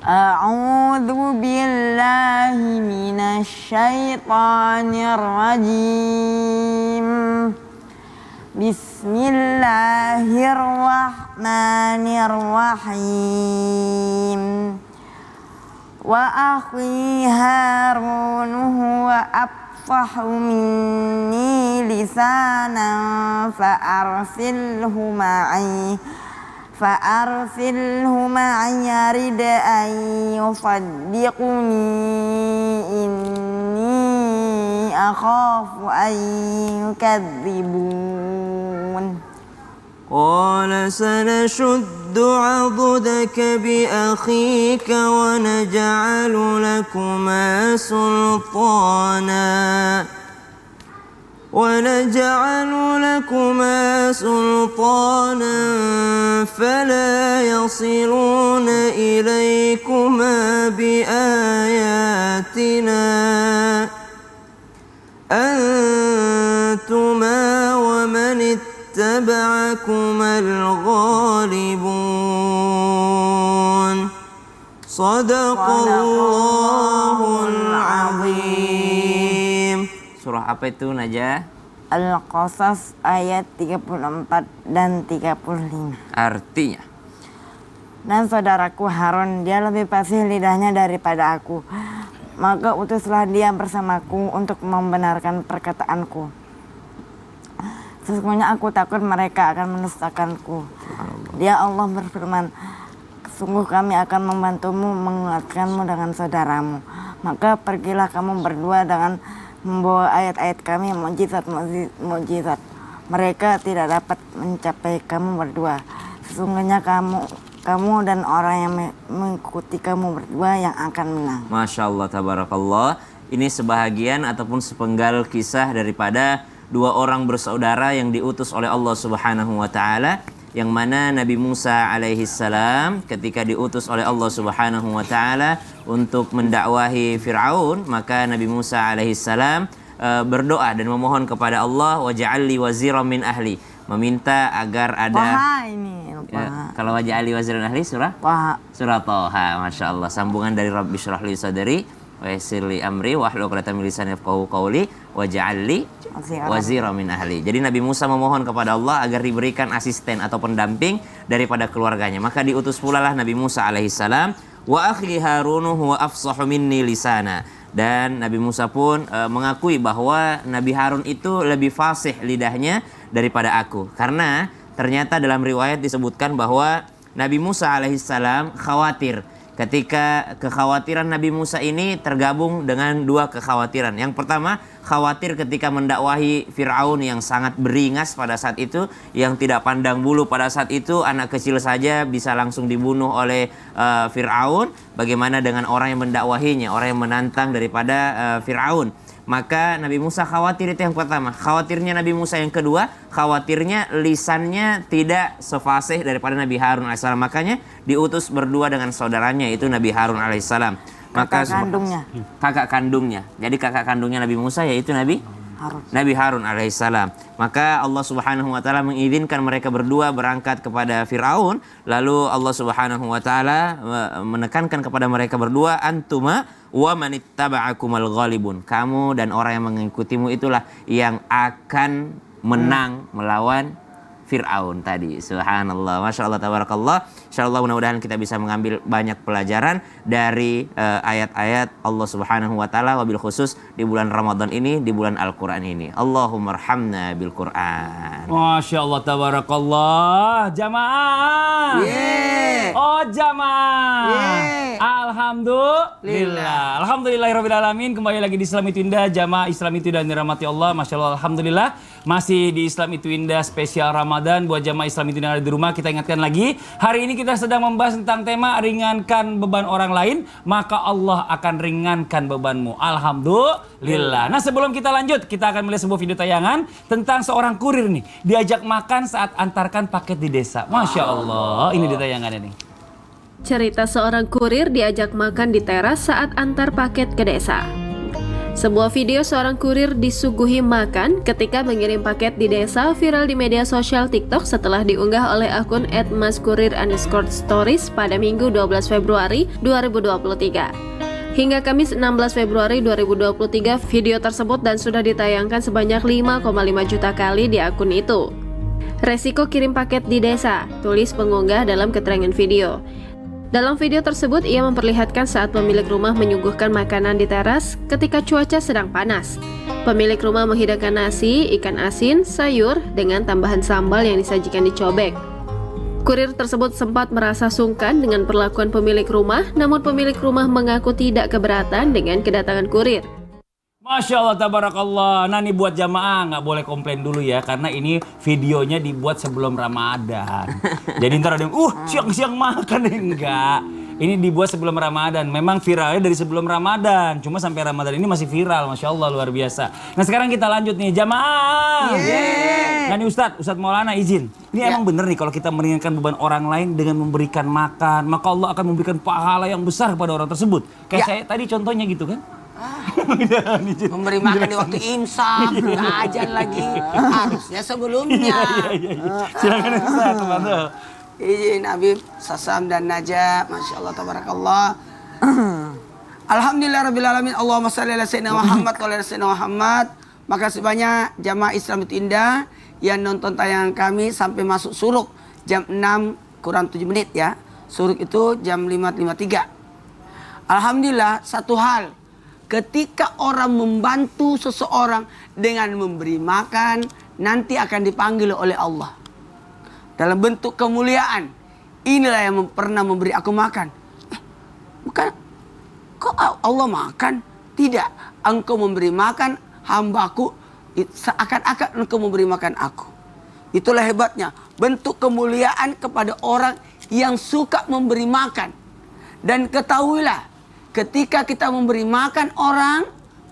A'udzu billahi minasyaitonir rajim. Bismillahirrahmanirrahim. Wa akhi Harun huwa afsahu minni lisanan fa'arsilhu ma'i yarid an yusaddiquni inni akhafu an yukadzibun. Qala sanashuddu 'adudaka bi akhika wa naj'alu lakuma sulطانا فلا يصلون إليكما بآياتنا أنتما ومن اتبعكما الغالبون. Sadaqallahul azim. Surah apa itu, Najah? Al-Qasas ayat 34 dan 35. Artinya, dan saudaraku Harun, dia lebih fasih lidahnya daripada aku. Maka utuslah dia bersamaku untuk membenarkan perkataanku. Sesungguhnya aku takut mereka akan mendustakanku. Dia Allah berfirman, sungguh kami akan membantumu menguatkanmu dengan saudaramu. Maka pergilah kamu berdua dengan membawa ayat-ayat kami, mukjizat. Mereka tidak dapat mencapai kamu berdua. Sesungguhnya kamu dan orang yang mengikuti kamu berdua yang akan menang. Masya Allah, tabarakallah. Ini sebahagian ataupun sepenggal kisah daripada dua orang bersaudara yang diutus oleh Allah Subhanahu wa Ta'ala, yang mana Nabi Musa alaihi salam ketika diutus oleh Allah Subhanahu wa Ta'ala untuk mendakwahi Fir'aun, maka Nabi Musa alaihi salam berdoa dan memohon kepada Allah, waj'alli waziran min ahli, meminta agar ada kalau waj'alli waziran ahli surah Thaha. Masya Allah, sambungan dari Rabbi syrah li sadri wa yassir li amri wahlul 'uqdatam min lisani yafqahu qawli waj'alli wazira min ahli. Jadi Nabi Musa memohon kepada Allah agar diberikan asisten atau pendamping daripada keluarganya. Maka diutus pula lah Nabi Musa alaihissalam, wa akhi Harun huwa afsahu minni lisana. Dan Nabi Musa pun mengakui bahwa Nabi Harun itu lebih fasih lidahnya daripada aku. Karena ternyata dalam riwayat disebutkan bahwa Nabi Musa alaihissalam khawatir. Ketika kekhawatiran Nabi Musa ini tergabung dengan dua kekhawatiran. Yang pertama, khawatir ketika mendakwahi Fir'aun yang sangat beringas pada saat itu, yang tidak pandang bulu pada saat itu, anak kecil saja bisa langsung dibunuh oleh Fir'aun. Bagaimana dengan orang yang mendakwahinya, orang yang menantang daripada Fir'aun? Maka Nabi Musa khawatir, itu yang pertama. Khawatirnya Nabi Musa yang kedua, khawatirnya lisannya tidak sefasih daripada Nabi Harun alaihissalam. Makanya diutus berdua dengan saudaranya, itu Nabi Harun alaihissalam. Maka kakak kandungnya. Jadi kakak kandungnya Nabi Musa yaitu Nabi Harun alaihissalam. Maka Allah Subhanahu wa Ta'ala mengizinkan mereka berdua berangkat kepada Fir'aun. Lalu Allah Subhanahu wa Ta'ala menekankan kepada mereka berdua, antuma wa manittaba'akumal ghalibun. Kamu dan orang yang mengikutimu itulah yang akan menang melawan Fir'aun tadi. Subhanallah, Masya Allah, tabarakallah. InsyaAllah mudah-mudahan kita bisa mengambil banyak pelajaran dari ayat-ayat Allah Subhanahu wa Ta'ala, wabil khusus di bulan Ramadan ini, di bulan Al-Quran ini. Allahumma arhamna bil Quran. Masya Allah, tabarakallah. Jamaah. Oh jamaah. Alhamdulillah. Alhamdulillahirabbil alamin. Kembali lagi di Islam Itu Indah, jamaah Islam Itu Indah dirahmati Allah. Masya Allah, alhamdulillah. Masih di Islam Itu Indah spesial Ramadan buat jamaah Islam Itu Indah di rumah. Kita ingatkan lagi, hari ini kita sedang membahas tentang tema ringankan beban orang lain, maka Allah akan ringankan bebanmu. Alhamdulillah. Nah, sebelum kita lanjut, kita akan melihat sebuah video tayangan tentang seorang kurir nih, diajak makan saat antarkan paket di desa. Masya Allah, ini di tayangannya nih. Cerita seorang kurir diajak makan di teras saat antar paket ke desa. Sebuah video seorang kurir disuguhi makan ketika mengirim paket di desa viral di media sosial TikTok setelah diunggah oleh akun @maskurir_stories pada Minggu 12 Februari 2023. Hingga Kamis 16 Februari 2023, video tersebut dan sudah ditayangkan sebanyak 5,5 juta kali di akun itu. Resiko kirim paket di desa, tulis pengunggah dalam keterangan video. Dalam video tersebut, ia memperlihatkan saat pemilik rumah menyuguhkan makanan di teras ketika cuaca sedang panas. Pemilik rumah menghidangkan nasi, ikan asin, sayur, dengan tambahan sambal yang disajikan di cobek. Kurir tersebut sempat merasa sungkan dengan perlakuan pemilik rumah, namun pemilik rumah mengaku tidak keberatan dengan kedatangan kurir. Masya Allah, tabarakallah. Nah, ini buat jamaah nggak boleh komplain dulu ya, karena ini videonya dibuat sebelum Ramadan. Jadi ntar ada yang, siang-siang makan. Enggak. Ini dibuat sebelum Ramadan. Memang viralnya dari sebelum Ramadan. Cuma sampai Ramadan ini masih viral. Masya Allah, luar biasa. Nah, sekarang kita lanjut nih, jamaah. Nah, ini Ustadz Maulana izin. Ini emang bener nih kalau kita meringankan beban orang lain dengan memberikan makan, maka Allah akan memberikan pahala yang besar kepada orang tersebut. Kayak saya tadi contohnya gitu kan. Memberi makan di waktu imsak, ngajan lagi, harusnya sebelumnya. Silakan Ustaz, teman-teman. Izin Habib, Sasam dan Najah, Masya Allah, tabarakallah. Alhamdulillah Rabbil Alamin, Allahumma salli ala Sayyidina Muhammad wa ala Sayyidina Muhammad. Makasih banyak jamaah Islam itu Indah yang nonton tayangan kami sampai masuk suruk jam 6 kurang 7 menit ya. Suruk itu jam 5.53. Alhamdulillah, satu hal. Ketika orang membantu seseorang dengan memberi makan, nanti akan dipanggil oleh Allah dalam bentuk kemuliaan. Inilah yang pernah memberi aku makan. Bukan, kok Allah makan? Tidak, engkau memberi makan hambaku, seakan-akan engkau memberi makan aku. Itulah hebatnya, bentuk kemuliaan kepada orang yang suka memberi makan. Dan ketahuilah, ketika kita memberi makan orang,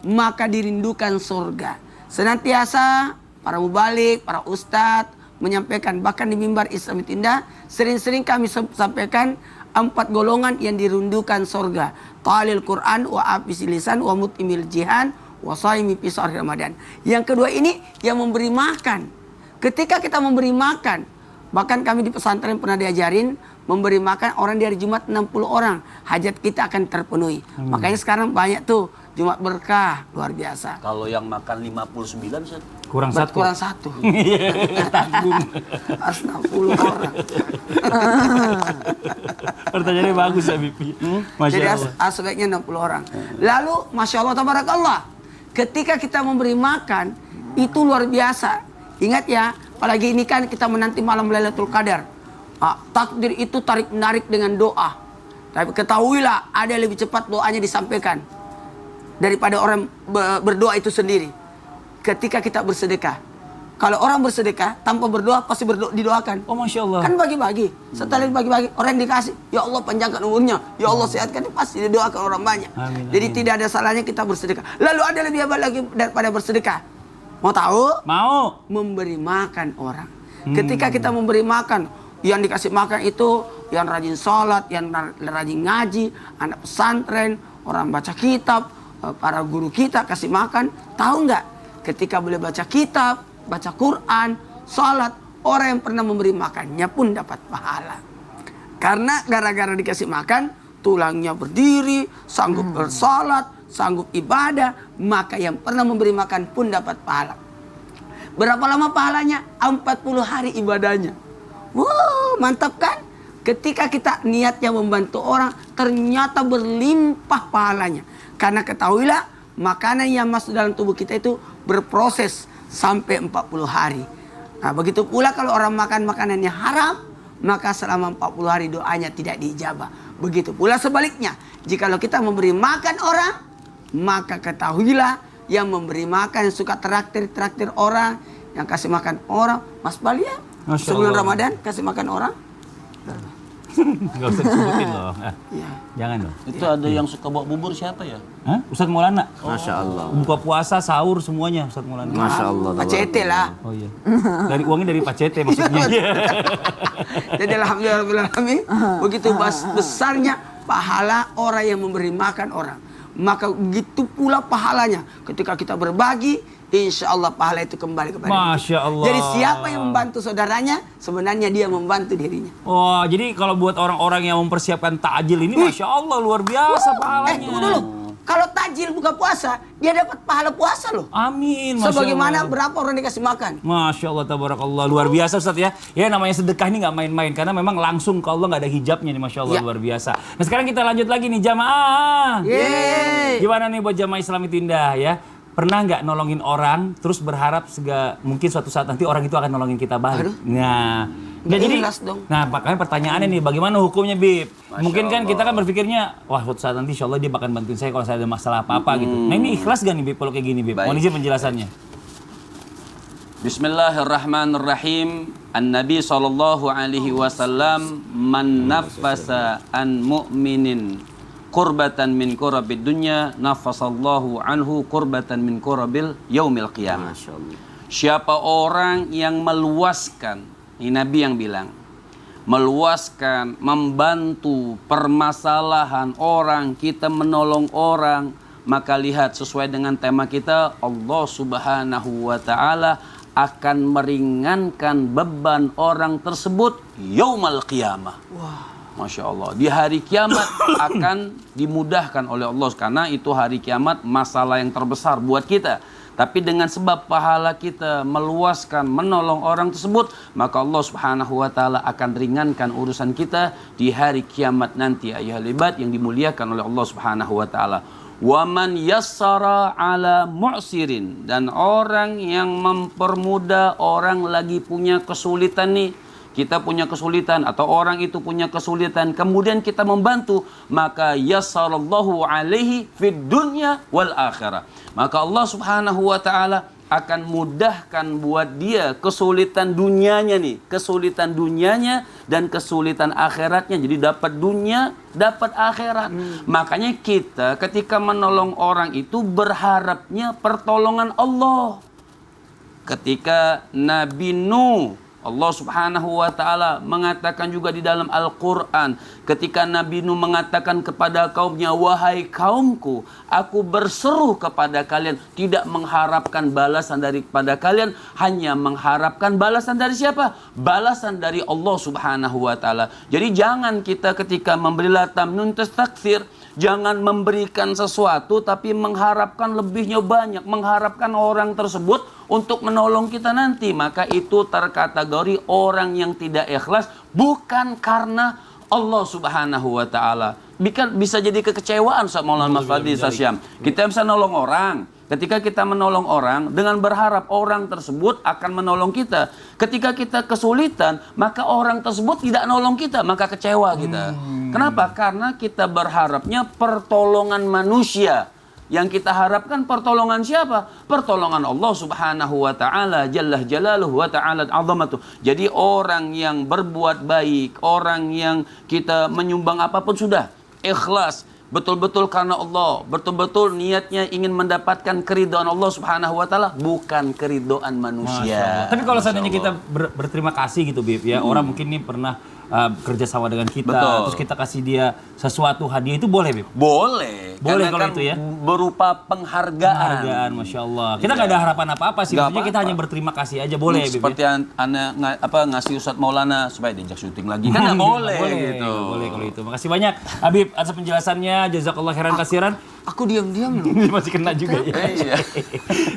maka dirindukan surga. Senantiasa para mubalik, para ustadz menyampaikan, bahkan di mimbar Islam itu Indah, sering-sering kami sampaikan 4 golongan yang dirindukan surga. Talil Quran, wa afisi lisan, wa mutimil jihan, wa saimi fi sahri Ramadan. Yang kedua ini yang memberi makan. Ketika kita memberi makan, bahkan kami di pesantren pernah diajarin, memberi makan orang di hari Jumat 60 orang. Hajat kita akan terpenuhi. Makanya sekarang banyak tuh Jumat berkah. Luar biasa. Kalau yang makan 59 Ustaz? Kurang satu. Kurang 1. Tanggung. Harus 60 orang. Pertanyaannya bagus ya Bibi. Masya Jadi Allah. sebaiknya 60 orang. Lalu Masya Allah, tabarakallah. Ketika kita memberi makan, itu luar biasa. Ingat ya, apalagi ini kan kita menanti malam Lailatul Qadar. Takdir itu tarik-menarik dengan doa. Tapi ketahuilah, ada yang lebih cepat doanya disampaikan daripada orang berdoa itu sendiri. Ketika kita bersedekah, kalau orang bersedekah tanpa berdoa pasti didoakan. Oh, Masya Allah. Kan bagi-bagi. Setelah dibagi-bagi, orang yang dikasih, ya Allah panjangkan umurnya, ya Allah sehatkan, pasti didoakan orang banyak. Amin, Jadi amin. tidak ada salahnya kita bersedekah. Lalu ada lebih hebat lagi daripada bersedekah. Mau tahu? Mau. Memberi makan orang. Ketika kita memberi makan, yang dikasih makan itu yang rajin sholat, yang rajin ngaji, anak pesantren, orang baca kitab, para guru kita kasih makan. Tahu nggak? Ketika boleh baca kitab, baca Quran, sholat, orang yang pernah memberi makannya pun dapat pahala. Karena gara-gara dikasih makan, tulangnya berdiri, sanggup bersolat, sanggup ibadah, maka yang pernah memberi makan pun dapat pahala. Berapa lama pahalanya? 40 hari ibadahnya. Wow, mantap kan? Ketika kita niatnya membantu orang, ternyata berlimpah pahalanya. Karena ketahuilah, makanan yang masuk dalam tubuh kita itu berproses sampai 40 hari. Nah, begitu pula kalau orang makan makanan yang haram, maka selama 40 hari doanya tidak diijabah. Begitu pula sebaliknya, jikalau kita memberi makan orang, maka ketahuilah yang memberi makan, yang suka traktir orang, yang kasih makan orang, Mas Balia, Masya sebelum Allah. Ramadan kasih makan orang. Gak usah disebutin loh. Ya. Jangan dong. Itu ada yang suka bawa bubur siapa ya? Hah? Ustadz Maulana. Masya Allah. Buka puasa, sahur semuanya Ustadz Maulana. Masya Allah. Pak CT lah. Oh iya. Dari uangnya dari Pak CT maksudnya. Jadi alhamdulillah, begitu besarnya pahala orang yang memberi makan orang. maka begitu pula pahalanya. Ketika kita berbagi, insya Allah pahala itu kembali kepada kita. Masya Allah. Jadi siapa yang membantu saudaranya, sebenarnya dia membantu dirinya. Wah, jadi kalau buat orang-orang yang mempersiapkan takjil ini, Masya Allah luar biasa pahalanya. Tunggu dulu. Kalau takjil buka puasa, dia dapat pahala puasa loh. Amin. Masya Sebagaimana Allah. berapa orang dikasih makan. Masya Allah, tabarakallah. Luar biasa Ustaz ya. Ya namanya sedekah ini nggak main-main. Karena memang langsung ke Allah nggak ada hijabnya nih. Masya Allah, Ya. luar biasa. Nah sekarang kita lanjut lagi nih jamaah. Yeay. Gimana nih buat jamaah Islam itu indah ya? Pernah nggak nolongin orang, terus berharap mungkin suatu saat nanti orang itu akan nolongin kita balik? Aduh. Nah, Nggak jadi, ikhlas dong. nah makanya pertanyaannya nih, bagaimana hukumnya Bib? Mungkin kan kita kan berpikirnya, wah suatu saat nanti insya Allah dia bakal bantuin saya kalau saya ada masalah apa-apa gitu. Nah ini ikhlas gak nih Bib kalau kayak gini Bib? Mohon izin penjelasannya. Bismillahirrahmanirrahim. An-Nabi sallallahu alaihi wasallam man nafasa an mu'minin kurbatan min kurabid dunya nafasallahu anhu kurbatan min kurabil yaumil qiyamah. Siapa orang yang meluaskan, ini Nabi yang bilang, meluaskan, membantu permasalahan orang, kita menolong orang, maka lihat sesuai dengan tema kita, Allah Subhanahu wa taala akan meringankan beban orang tersebut yaumal qiyamah. Masya Allah. Di hari kiamat akan dimudahkan oleh Allah. Karena itu hari kiamat masalah yang terbesar buat kita. Tapi dengan sebab pahala kita meluaskan, menolong orang tersebut, maka Allah Subhanahu wa taala akan ringankan urusan kita di hari kiamat nanti. Ayyuhal ibad yang dimuliakan oleh Allah Subhanahu wa taala. Wa man yassara ala mu'sirin, dan orang yang mempermudah orang lagi punya kesulitan nih. Kita punya kesulitan atau orang itu punya kesulitan, kemudian kita membantu, maka yassarallahu alaihi fid dunya wal akhirah. Maka Allah Subhanahu wa taala akan mudahkan buat dia kesulitan dunianya nih, kesulitan dunianya dan kesulitan akhiratnya. Jadi dapat dunia, dapat akhirat. Makanya kita ketika menolong orang itu berharapnya pertolongan Allah. Ketika Nabi Nuh, Allah Subhanahu wa taala mengatakan juga di dalam Al-Qur'an, ketika Nabi Nuh mengatakan kepada kaumnya, wahai kaumku, aku berseru kepada kalian, tidak mengharapkan balasan daripada kalian, hanya mengharapkan balasan dari siapa? Balasan dari Allah Subhanahu wa taala. Jadi jangan kita ketika memberi latam nun tastakfir, jangan memberikan sesuatu tapi mengharapkan lebihnya banyak, mengharapkan orang tersebut untuk menolong kita nanti. Maka itu terkategori orang yang tidak ikhlas, bukan karena Allah Subhanahu wa taala. Bisa jadi kekecewaan sama Maulana Mas Fadli Sasyam. Kita bisa nolong orang. Ketika kita menolong orang dengan berharap orang tersebut akan menolong kita. Ketika kita kesulitan, maka orang tersebut tidak nolong kita, maka kecewa kita. Kenapa? Karena kita berharapnya pertolongan manusia. Yang kita harapkan pertolongan siapa? Pertolongan Allah Subhanahu wa taala, jalla jalaluhu wa ta'ala azamatuh. Jadi orang yang berbuat baik, orang yang kita menyumbang apapun sudah ikhlas, betul-betul karena Allah, betul-betul niatnya ingin mendapatkan keridhaan Allah Subhanahu wa taala, bukan keridhaan manusia. Tapi kalau seandainya kita berterima kasih gitu Bib ya, orang mungkin nih pernah kerja sama dengan kita, Betul. terus kita kasih dia sesuatu hadiah, itu boleh Bib? Boleh. Boleh Karena kalau kan itu ya? berupa penghargaan. Penghargaan, Masya Allah. Kita nggak ada harapan apa-apa sih, Nggak maksudnya kita apa-apa. hanya berterima kasih aja, boleh Bib? Seperti ngasih Ustadz Maulana supaya diajak syuting lagi, kan nggak boleh, gitu. Boleh kalau itu. Makasih banyak Habib atas penjelasannya, jazakallah khairan kasiran. Aku diam-diam loh. Masih kena juga ya. Iya.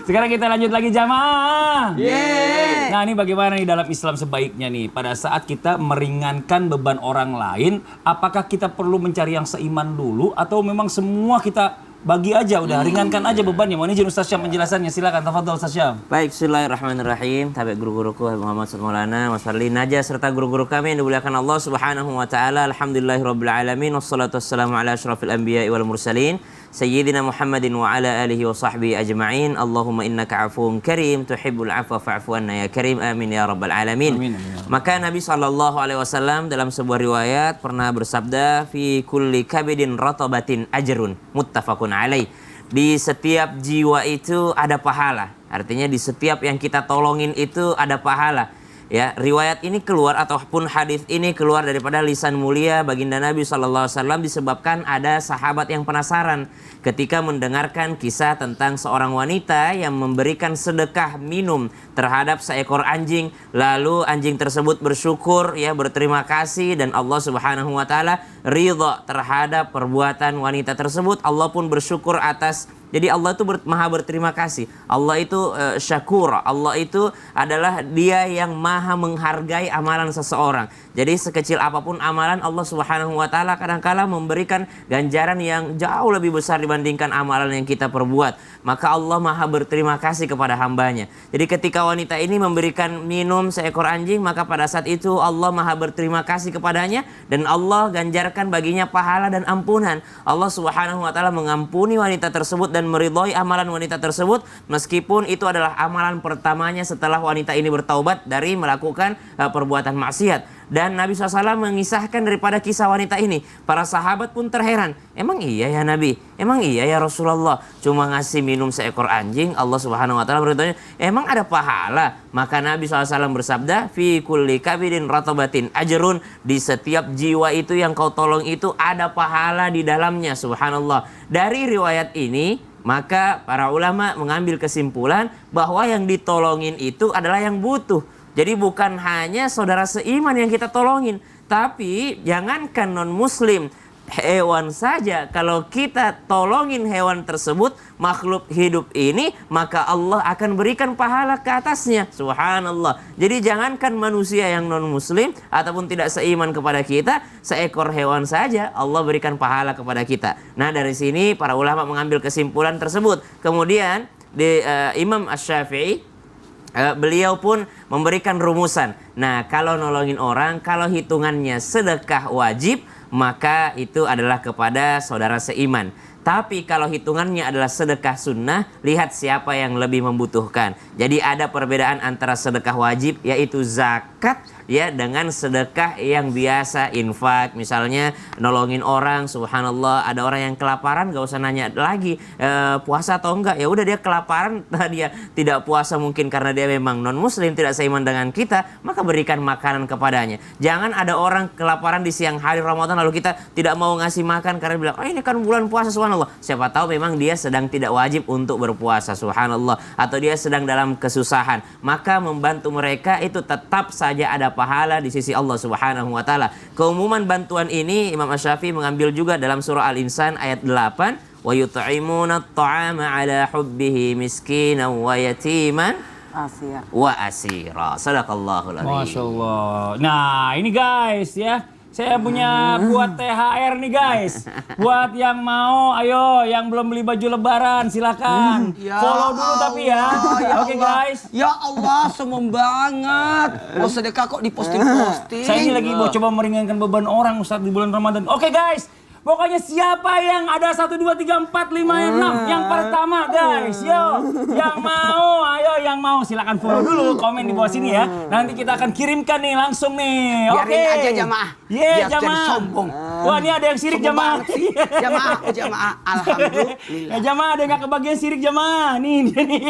Sekarang kita lanjut lagi jamaah. Yeay. Nah ini bagaimana nih dalam Islam sebaiknya nih, pada saat kita meringankan beban orang lain, apakah kita perlu mencari yang seiman dulu atau memang semua kita bagi aja, udah ringankan aja bebannya? Mohon izin Ustaz Syam penjelasannya, silakan tafadhol Ustaz Syam. Baik, bismillahirrahmanirrahim. Tabi guru-guruku Habib Muhammad Ustaz Maulana, Mas Fadli Naja serta guru-guru kami yang dimuliakan Allah Subhanahu wa taala. Alhamdulillahirabbil alamin wassalatu wassalamu ala asyrafil anbiya'i wal mursalin sayyidina Muhammadin wa ala alihi wa sahbihi ajma'in. Allahumma innaka 'afuwun karim tuhibbul 'afwa fa'fu anna ya karim. Amin ya rabbal alamin. Amin, amin. Maka Nabi sallallahu alaihi wasallam dalam sebuah riwayat pernah bersabda, fi kulli kabidin ratabatin ajrun, muttafaqun alaih. Di setiap jiwa itu ada pahala. Artinya di setiap yang kita tolongin itu ada pahala. Ya, riwayat ini keluar ataupun hadis ini keluar daripada lisan mulia baginda Nabi SAW disebabkan ada sahabat yang penasaran ketika mendengarkan kisah tentang seorang wanita yang memberikan sedekah minum terhadap seekor anjing, lalu anjing tersebut bersyukur, ya, berterima kasih, dan Allah Subhanahu wa taala ridha terhadap perbuatan wanita tersebut. Allah pun bersyukur atas. Jadi Allah itu maha berterima kasih. Allah itu syakur. Allah itu adalah dia yang maha menghargai amalan seseorang. Jadi sekecil apapun amalan, Allah Subhanahu wa taala kadang-kala memberikan ganjaran yang jauh lebih besar dibandingkan amalan yang kita perbuat. Maka Allah maha berterima kasih kepada hambanya. Jadi ketika wanita ini memberikan minum seekor anjing, maka pada saat itu Allah maha berterima kasih kepadanya, dan Allah ganjarkan baginya pahala dan ampunan. Allah Subhanahu wa taala mengampuni wanita tersebut dan meridhai amalan wanita tersebut, meskipun itu adalah amalan pertamanya setelah wanita ini bertaubat dari melakukan perbuatan maksiat. Dan Nabi SAW mengisahkan daripada kisah wanita ini. Para sahabat pun terheran. Emang iya ya Nabi? Emang iya ya Rasulullah? Cuma ngasih minum seekor anjing, Allah Subhanahu wa taala bertanya, emang ada pahala? Maka Nabi SAW bersabda, fi kulli kabidin ratabatin ajrun, di setiap jiwa itu yang kau tolong itu ada pahala di dalamnya. Subhanallah. Dari riwayat ini, maka para ulama mengambil kesimpulan bahwa yang ditolongin itu adalah yang butuh. Jadi bukan hanya saudara seiman yang kita tolongin, tapi jangankan non-muslim, hewan saja. Kalau kita tolongin hewan tersebut, makhluk hidup ini, maka Allah akan berikan pahala ke atasnya. Subhanallah. Jadi jangankan manusia yang non-muslim ataupun tidak seiman kepada kita, seekor hewan saja Allah berikan pahala kepada kita. Nah, dari sini para ulama mengambil kesimpulan tersebut. Kemudian Imam Asy-Syafi'i, beliau pun memberikan rumusan. Nah, kalau nolongin orang, kalau hitungannya sedekah wajib, maka itu adalah kepada saudara seiman. Tapi kalau hitungannya adalah sedekah sunnah, lihat siapa yang lebih membutuhkan. Jadi ada perbedaan antara sedekah wajib, yaitu zakat, ya, dengan sedekah yang biasa, infak. Misalnya nolongin orang, subhanallah, ada orang yang kelaparan, gak usah nanya lagi puasa atau enggak. Ya udah, dia kelaparan, dia tidak puasa mungkin karena dia memang non muslim, tidak seiman dengan kita, maka berikan makanan kepadanya. Jangan ada orang kelaparan di siang hari Ramadan lalu kita tidak mau ngasih makan karena bilang, oh ini kan bulan puasa, subhanallah. Siapa tahu memang dia sedang tidak wajib untuk berpuasa, subhanallah, atau dia sedang dalam kesusahan, maka membantu mereka itu tetap saja ada pahala di sisi Allah Subhanahu wa taala. Keumuman bantuan ini Imam Asy-Syafi'i mengambil juga dalam surah Al-Insan ayat 8, wa yut'imuna at-ta'ama 'ala hubbihi miskinan wa yatiman wa asira. Sadaqallahul azim. Masya Allah. Nah, ini guys ya, saya punya buat THR nih guys. Buat yang mau, ayo, yang belum beli baju lebaran silakan. Ya follow dulu tapi ya. Oke guys. Ya Allah, semem banget. Mau sedekah kok diposting-posting. Saya ini lagi mau coba meringankan beban orang Ustadz di bulan Ramadan. Oke guys. Pokoknya siapa yang ada 1, 2, 3, 4, 5, 6. Yang pertama guys, yo. Yang mau, ayo yang mau. Silakan follow dulu, komen di bawah sini ya. Nanti kita akan kirimkan nih langsung nih. Oke. Biarin aja jamaah. Iya, Biar jadi jamaah. sombong. Wah, ini ada yang sirik Sombong jamaah. banget sih. Jamaah. Alhamdulillah. Ya jamaah, ada yang gak kebagian sirik jamaah. Nih, dia nih.